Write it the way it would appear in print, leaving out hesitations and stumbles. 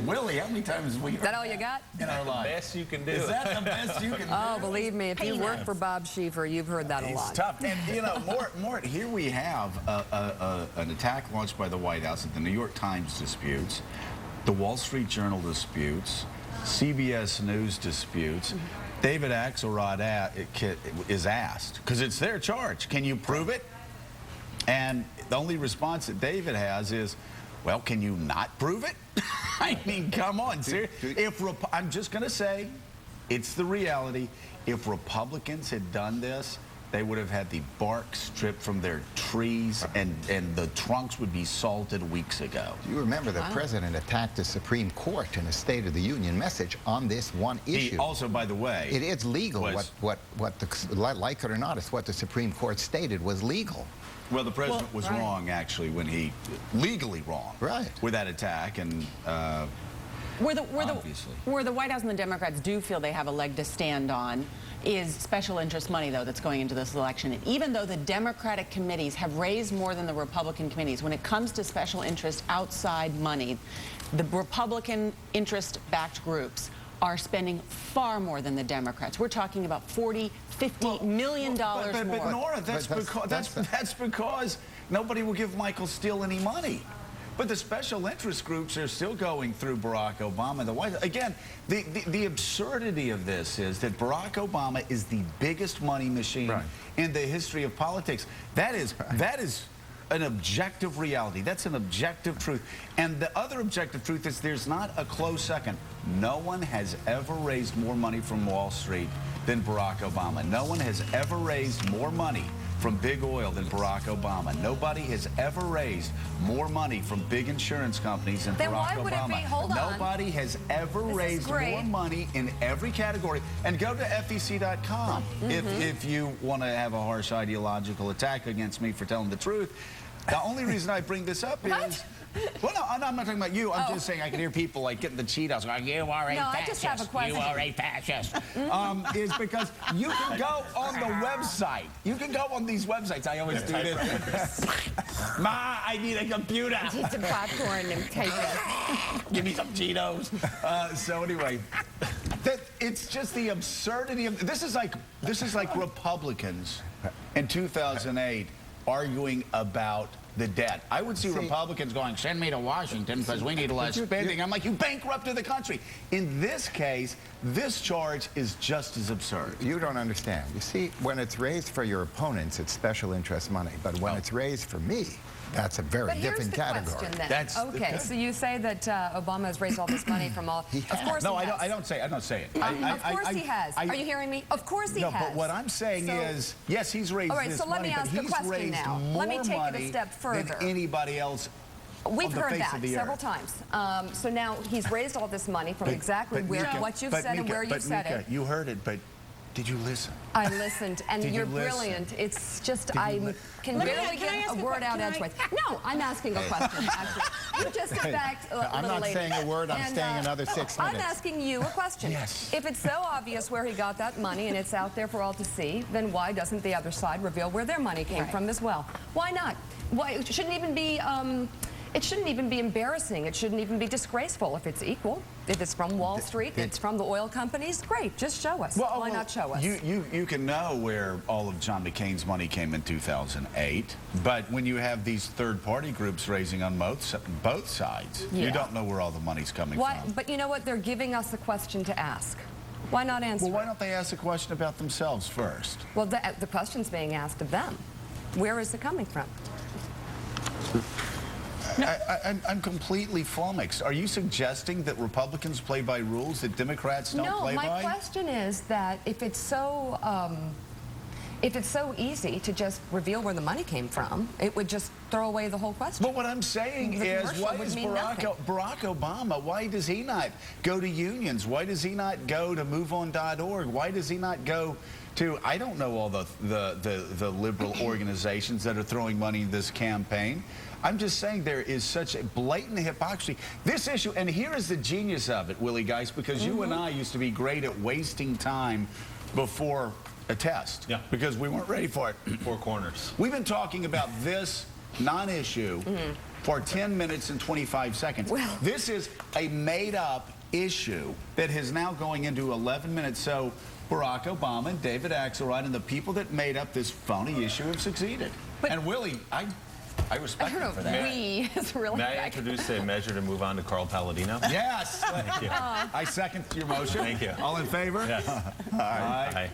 Willie, how many times have we heard Is that all you got? in our lives? Best you can do. Is that the best you can do? Oh, believe me, if you work for Bob Schieffer, you've heard that a lot. It's tough. And, you know, Mort, here we have an attack launched by the White House that the New York Times disputes, the Wall Street Journal disputes, CBS News disputes. David Axelrod is asked, because it's their charge, can you prove it? And the only response that David has is, well, can you not prove it? I mean, come on. I'm just going to say, it's the reality. If Republicans had done this, they would have had the bark stripped from their trees, and the trunks would be salted weeks ago. You remember the president attacked the Supreme Court in a State of the Union message on this one issue. Also, by the way, it is legal. Like it or not, it's what the Supreme Court stated was legal. Well, the president was wrong, actually, when he legally wrong with that attack, and where the White House and the Democrats do feel they have a leg to stand on is special interest money, though, that's going into this election. And even though the Democratic committees have raised more than the Republican committees, when it comes to special interest outside money, the Republican interest-backed groups are spending far more than the Democrats. We're talking about $40–50 million more. But Nora, that's because nobody will give Michael Steele any money. But the special interest groups are still going through Barack Obama and the White House. Again, the absurdity of this is that Barack Obama is the biggest money machine in the history of politics. That is an objective reality. That's an objective truth. And the other objective truth is there's not a close second. No one has ever raised more money from Wall Street than Barack Obama. No one has ever raised more money from big oil than Barack Obama. Nobody has ever raised more money from big insurance companies than Barack Obama. Then why would it be? Hold on. Nobody has ever raised more money in every category. And go to FEC.com if you want to have a harsh ideological attack against me for telling the truth. The only reason I bring this up is... Well, no, I'm not talking about you. I'm just saying I can hear people like getting the Cheetos going, you are a fascist. I just have a question. You are a fascist. Is because you can go on the website. You can go on these websites. I always do this. Ma, I need a computer. Eat some popcorn and take it. Give me some Cheetos. So anyway, it's just the absurdity of this is like Republicans in 2008 arguing about the debt. I would see Republicans going, send me to Washington because we need less spending. I'm like, you bankrupted the country. In this case, this charge is just as absurd. You don't understand. You see, when it's raised for your opponents, it's special interest money. But when it's raised for me, that's a very different category. Okay, so you say that Obama has raised all this money from all... Of course he has. I don't say it. Of course he has. Are you hearing me? Of course he has. No, but what I'm saying is, yes, he's raised this money, but he's raised more money let me ask a question now. Let me take it a step further. Than anybody else. We've heard that several times. So now he's raised all this money from exactly what you've said and where you said it. You heard it, but did you listen? I listened, and you're brilliant. It's just I can barely get a word out edgeways. No, I'm asking a question, actually. You just get back a I'm not saying a word. I'm staying another 6 minutes. I'm asking you a question. Yes. If it's so obvious where he got that money and it's out there for all to see, then why doesn't the other side reveal where their money came from as well? Why not? Why it shouldn't even be... It shouldn't even be embarrassing. It shouldn't even be disgraceful if it's equal. If it's from Wall Street, it's from the oil companies, great, just show us. Why not show us? You can know where all of John McCain's money came in 2008, but when you have these third-party groups raising on both sides, you don't know where all the money's coming from. But you know what? They're giving us a question to ask. Why not answer? Well, why don't they ask a question about themselves first? Well, the question's being asked of them. Where is it coming from? I'm completely flummoxed. Are you suggesting that Republicans play by rules that Democrats don't play by? No, my question is that if it's so easy to just reveal where the money came from, it would just throw away the whole question. But what I'm saying is, why is Barack Obama, why does he not go to unions? Why does he not go to MoveOn.org? Why does he not go to, I don't know all the liberal organizations that are throwing money in this campaign. I'm just saying there is such a blatant hypocrisy. This issue, and here is the genius of it, Willie Geist, because you and I used to be great at wasting time before a test. Yeah. Because we weren't ready for it. 4 corners. We've been talking about this non-issue for 10 minutes and 25 seconds. Well. This is a made-up issue that is now going into 11 minutes. So Barack Obama and David Axelrod and the people that made up this phony issue have succeeded. But- and Willie, I respect I him don't for know, that. we is really May I introduce a measure to move on to Carl Palladino? Yes. Thank you. I second your motion. Thank you. All in favor? Yes. Aye. Aye.